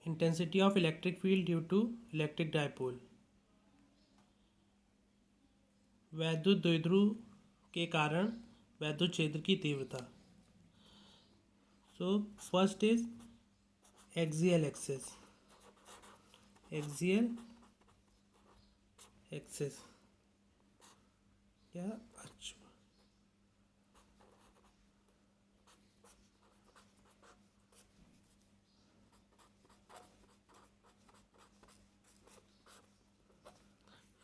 Intensity of electric field due to electric dipole. वैद्युत द्विध्रुव के कारण वैद्युत क्षेत्र की तीव्रता। So first is axial axis. Axial axis क्या? अच्छा,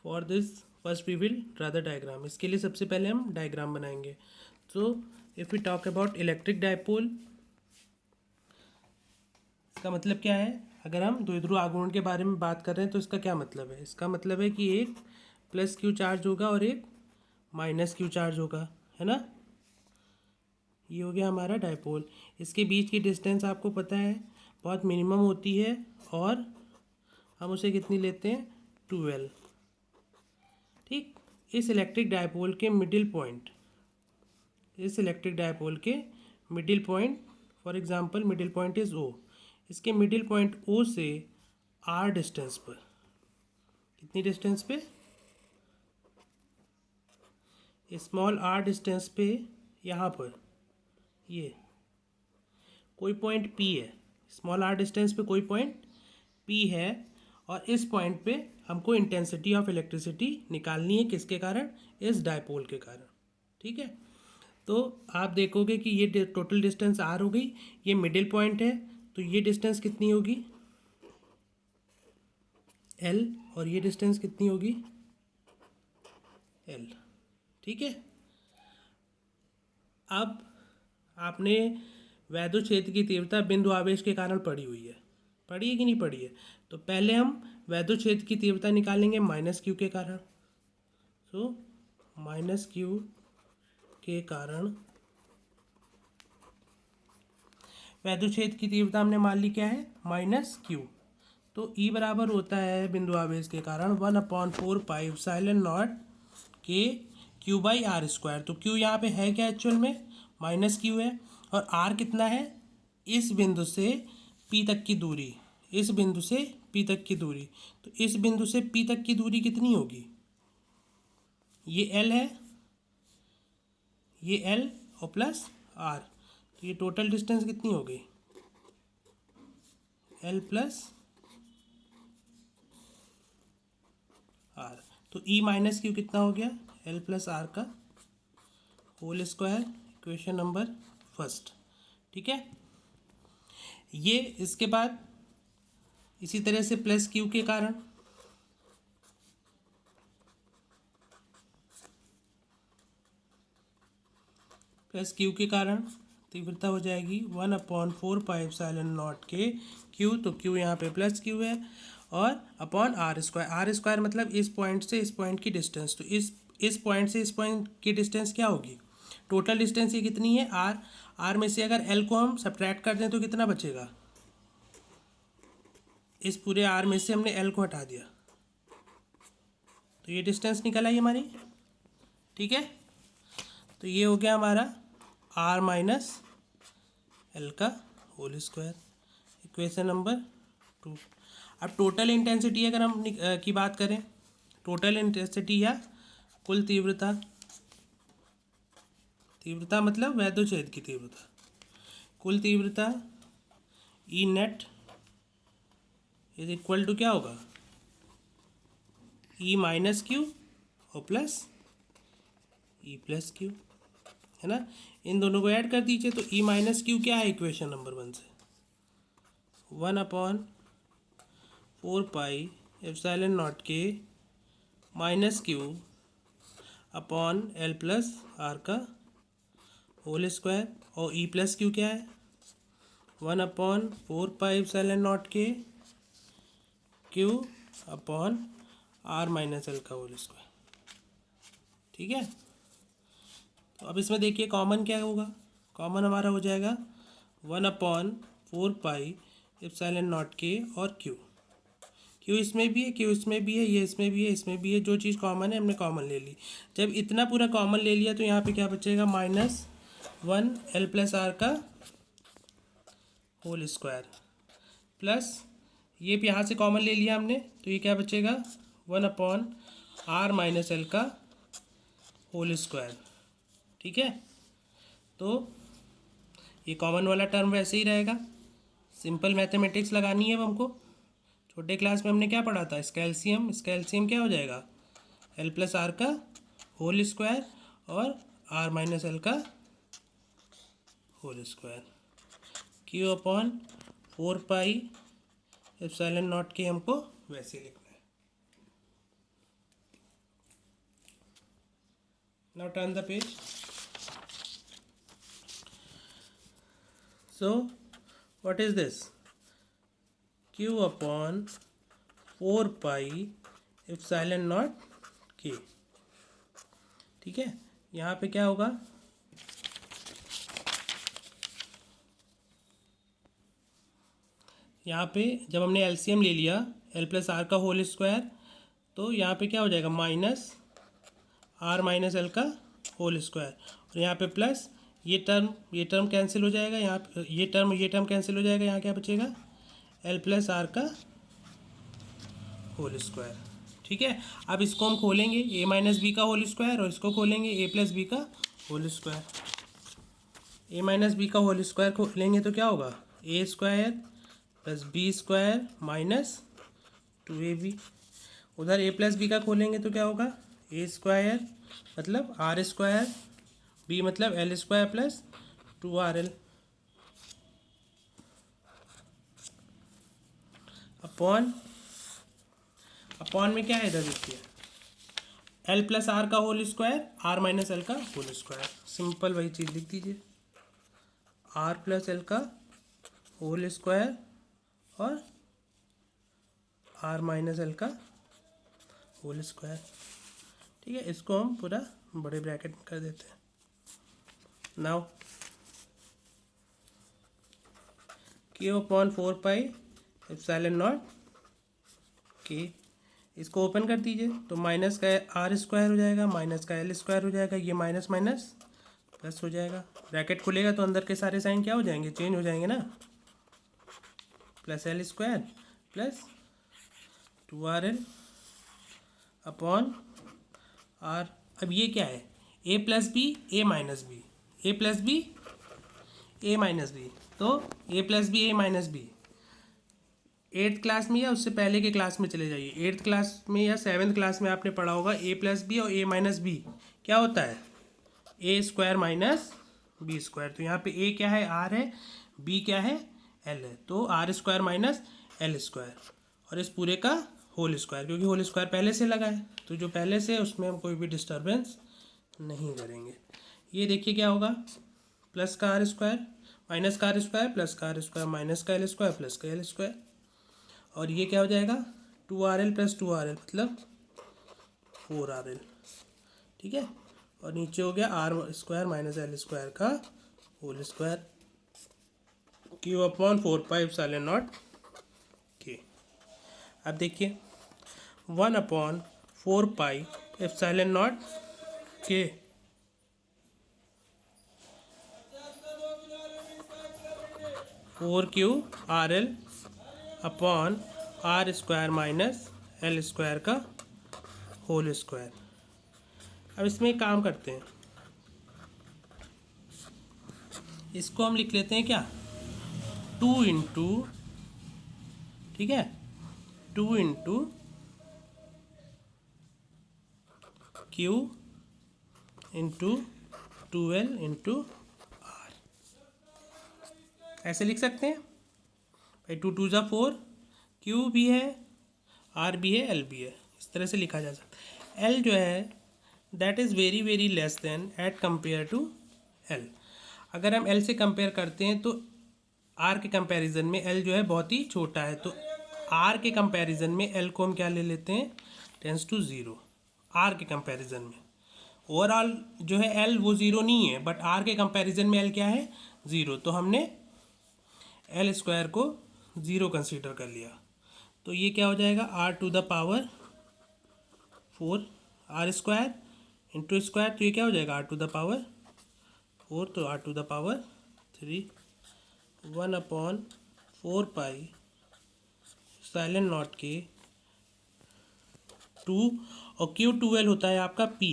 for this first we will draw the diagram. इसके लिए सबसे पहले हम डायग्राम बनाएंगे। So if we talk about electric dipole, इसका मतलब क्या है? अगर हम द्विध्रुव आघूर्ण के बारे में बात कर रहे हैं तो इसका क्या मतलब है? इसका मतलब है कि एक प्लस क्यू चार्ज होगा और एक माइनस क्यू चार्ज होगा, है ना। ये हो गया हमारा डायपोल। इसके बीच की डिस्टेंस आपको पता है बहुत मिनिमम होती है, और हम उसे कितनी लेते हैं? 12। ठीक। इस इलेक्ट्रिक डायपोल के मिडिल पॉइंट, इस इलेक्ट्रिक डायपोल के middle point, for example middle point is O. इसके मिडिल पॉइंट ओ से आर डिस्टेंस पर, कितनी डिस्टेंस पे? स्मॉल आर डिस्टेंस पे, यहाँ पर ये कोई पॉइंट पी है। स्मॉल आर डिस्टेंस पे कोई पॉइंट पी है, और इस पॉइंट पे हमको इंटेंसिटी ऑफ इलेक्ट्रिसिटी निकालनी है। किसके कारण? इस डायपोल के कारण। ठीक है। तो आप देखोगे कि ये टोटल डिस्टेंस आर हो गई, ये मिडिल पॉइंट है, तो ये डिस्टेंस कितनी होगी? एल। और ये डिस्टेंस कितनी होगी? एल। ठीक है। अब आपने वैद्युत क्षेत्र की तीव्रता बिंदु आवेश के कारण पड़ी हुई है, पड़ी है कि नहीं पड़ी है? तो पहले हम वैद्युत क्षेत्र की तीव्रता निकालेंगे माइनस क्यू के कारण। सो माइनस क्यू के कारण वैद्युत क्षेत्र की तीव्रता हमने मान ली क्या है? Minus Q. तो ई बराबर होता है बिंदु आवेश के कारण 1/4πε0 के क्यू बाई आर स्क्वायर। तो क्यू यहाँ पे है क्या एक्चुअल में? माइनस क्यू है। और आर कितना है? इस बिंदु से पी तक की दूरी, इस बिंदु से पी तक की दूरी। तो इस बिंदु से पी तक की दूरी कितनी होगी? ये एल है, ये एल और प्लस आर, तो ये टोटल डिस्टेंस कितनी हो गई? L plus R. तो ई माइनस क्यू कितना हो गया? एल प्लस आर का whole square, equation number first. ठीक है। ये इसके बाद इसी तरह से प्लस क्यू के कारण, प्लस क्यू के कारण तीव्रता हो जाएगी 1/4πε0 के क्यू। तो क्यू यहाँ पे प्लस क्यू है, और upon R square. R square मतलब इस पॉइंट से इस पॉइंट की डिस्टेंस। तो इस पॉइंट से इस पॉइंट की डिस्टेंस क्या होगी? टोटल डिस्टेंस ये कितनी है? आर। आर में से अगर एल को हम सब्ट्रैक्ट कर दें तो कितना बचेगा? इस पूरे आर में से हमने एल को हटा दिया, तो ये डिस्टेंस निकल आई हमारी। ठीक है। तो ये हो गया हमारा आर माइनस एल का होल स्क्वायर, इक्वेशन नंबर 2। अब टोटल इंटेंसिटी अगर हम की बात करें, टोटल इंटेंसिटी या कुल तीव्रता, तीव्रता मतलब वैद्युत क्षेत्र की तीव्रता, कुल तीव्रता E net is equal to क्या होगा? ई माइनस क्यू और प्लस ई प्लस क्यू, है ना। इन दोनों को ऐड कर दीजिए, तो ई माइनस क्यू क्या है इक्वेशन नंबर 1 से? 1/4πε0 के minus Q upon L plus R का होल स्क्वायर। और ई प्लस क्यू क्या है? 1/4πε0 के Q upon R minus L का होल स्क्वायर। ठीक है। तो अब इसमें देखिए कॉमन क्या होगा? कॉमन हमारा हो जाएगा 1/4πε0 के और क्यू। क्यू इसमें भी है, क्यू इसमें भी है, ये इसमें भी है, इसमें भी है। जो चीज़ कॉमन है हमने कॉमन ले ली। जब इतना पूरा कॉमन ले लिया तो यहाँ पे क्या बचेगा? -1 एल प्लस आर का होल स्क्वायर प्लस ये भी यहाँ से कॉमन ले लिया हमने, तो ये क्या बचेगा 1/r-l का होल स्क्वायर। ठीक है, तो ये कॉमन वाला टर्म वैसे ही रहेगा। सिंपल मैथमेटिक्स लगानी है अब हमको। छोटे क्लास में हमने क्या पढ़ा था, इसका एलसीएम क्या हो जाएगा l+r का होल स्क्वायर और r-l का होल स्क्वायर। Q/4πε0 के हमको वैसे लिखना है। Now turn the page. So what is this, Q/4πε0 k। ठीक है, यहाँ पे क्या होगा, यहाँ पे जब हमने एलसीएम ले लिया l+r का होल स्क्वायर, तो यहाँ पे क्या हो जाएगा -r-l का होल स्क्वायर, और यहाँ पे प्लस ये टर्म कैंसिल हो जाएगा, यहाँ पे ये टर्म कैंसिल हो जाएगा, यहाँ क्या बचेगा l+r का होल स्क्वायर। ठीक है, अब इसको हम खोलेंगे a-b का होल स्क्वायर, और इसको खोलेंगे a+b का होल स्क्वायर। a-b का होल स्क्वायर खोलेंगे तो क्या होगा a² + b² - 2ab। उधर a+b का खोलेंगे तो क्या होगा a² मतलब r², b मतलब l² + 2rl अपॉन में क्या है इधर देखिए l+r का होल स्क्वायर r-l का होल स्क्वायर। सिंपल वही चीज़ लिख दीजिए, r+l का होल स्क्वायर और r-l का होल स्क्वायर। ठीक है, इसको हम पूरा बड़े ब्रैकेट में कर देते हैं। नाउ Q/4πε0 k, इसको ओपन कर दीजिए तो माइनस का r² हो जाएगा, माइनस का l² हो जाएगा, ये माइनस माइनस प्लस हो जाएगा। ब्रैकेट खुलेगा तो अंदर के सारे साइन क्या हो जाएंगे, चेंज हो जाएंगे ना, +l² + 2rl अपॉन r। अब ये क्या है a+b a-b, a+b a-b, तो a+b a-b 8th क्लास में या उससे पहले के क्लास में चले जाइए, 8th क्लास में या 7th क्लास में आपने पढ़ा होगा a+b और a-b क्या होता है a² - b²। तो यहाँ पे a क्या है r है, b क्या है l है, तो r² - l² और इस पूरे का होल स्क्वायर, क्योंकि होल स्क्वायर पहले से लगा है तो जो पहले से है उसमें हम कोई भी डिस्टर्बेंस नहीं करेंगे। ये देखिए क्या होगा प्लस का r² माइनस का r² प्लस का r² माइनस का l² प्लस का l², और ये क्या हो जाएगा 2rl + 2rl मतलब 4rl। ठीक है, और नीचे हो गया r² - l² का होल स्क्वायर। Q/4πε0 k। अब देखिए 1/4πε0 k 4qrl upon r² - l² का होल स्क्वायर। अब इसमें एक काम करते हैं, इसको हम लिख लेते हैं क्या 2 × ठीक है 2 × q × 2l × r, ऐसे लिख सकते हैं भाई। 2 × 2 = 4, q भी है r भी है l भी है, इस तरह से लिखा जा सकता है। l जो है that is very very less than at compare to l। अगर हम l से कंपेयर करते हैं तो r के कंपैरिजन में l जो है बहुत ही छोटा है, तो r के कंपैरिजन में l को हम क्या ले लेते हैं टेंस टू 0। r के कंपैरिजन में ओवरऑल जो है l वो 0 नहीं है, बट r के कंपैरिजन में l क्या है 0, तो हमने l² को 0 कंसीडर कर लिया। तो ये क्या हो जाएगा r⁴ 4 r² × स्क्वायर, तो ये क्या हो जाएगा r⁴ 4, तो r⁴ 3 1/4πε0 एप्सिलॉन नॉट के 2 और Q12 होता है आपका P।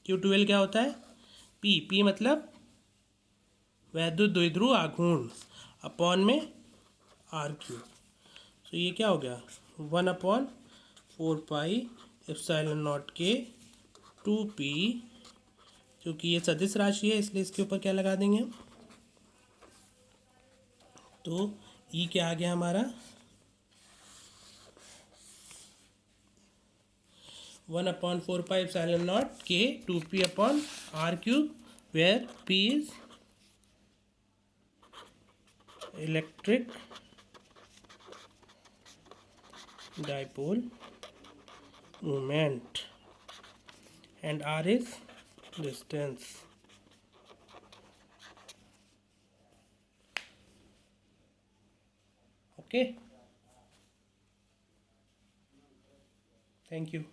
Q12 क्या होता है? P मतलब वैद्युत द्विध्रुव आघूर्ण अपॉन में RQ। तो ये क्या हो गया 1/4 पाई एप्सिलॉन नॉट के 2P, क्योंकि ये सदिश राशि है इसलिए इसके ऊपर क्या लगा देंगे हम, तो ई क्या आ गया हमारा 1/4 पाई एप्सिलॉन नॉट के 2P upon RQ, where P is electric dipole moment and R is distance. Okay, thank you.